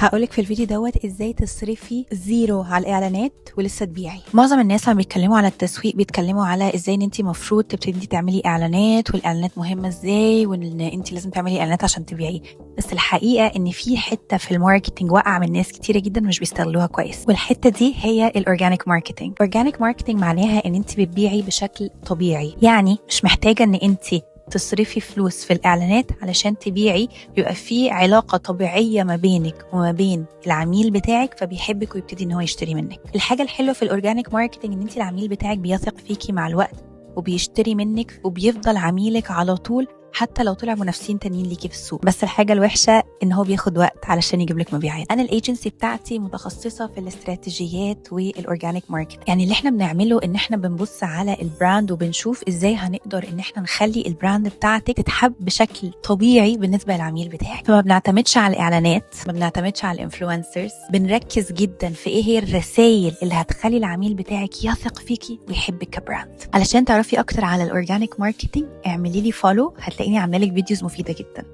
هقولك في الفيديو دوت ازاي تصرفي زيرو على الاعلانات ولسه تبيعي. معظم الناس لما بيتكلموا على التسويق بيتكلموا على ازاي ان انت مفروض تبتدي تعملي اعلانات، والاعلانات مهمه ازاي، وان انت لازم تعملي اعلانات عشان تبيعي. بس الحقيقه ان في حته في الماركتنج واقعه من ناس كتيره جدا مش بيستغلوها كويس، والحته دي هي الاورجانيك ماركتنج. اورجانيك ماركتنج معناها ان انت بتبيعي بشكل طبيعي، يعني مش محتاجه ان انت تصرفي فلوس في الإعلانات علشان تبيعي. بيبقى في علاقة طبيعية ما بينك وما بين العميل بتاعك، فبيحبك ويبتدي ان هو يشتري منك. الحاجة الحلوة في الأورجانيك ماركتنج ان انت العميل بتاعك بيثق فيكي مع الوقت وبيشتري منك وبيفضل عميلك على طول، حتى لو طلع منافسين تانيين ليكي في السوق. بس الحاجه الوحشه ان هو بياخد وقت علشان يجيب لك مبيعات. انا الايجنسي بتاعتي متخصصه في الاستراتيجيات والاورجانيك ماركت. يعني اللي احنا بنعمله ان احنا بنبص على البراند وبنشوف ازاي هنقدر ان احنا نخلي البراند بتاعتك تتحب بشكل طبيعي بالنسبه للعميل بتاعك. فما بنعتمدش على الاعلانات، ما بنعتمدش على الانفلونسرز، بنركز جدا في ايه هي الرسائل اللي هتخلي العميل بتاعك يثق فيكي ويحبك كبراند. علشان تعرفي اكتر على الاورجانيك ماركتنج اعملي لي فولو، هتلاقيني عامله لك فيديوز مفيده جدا.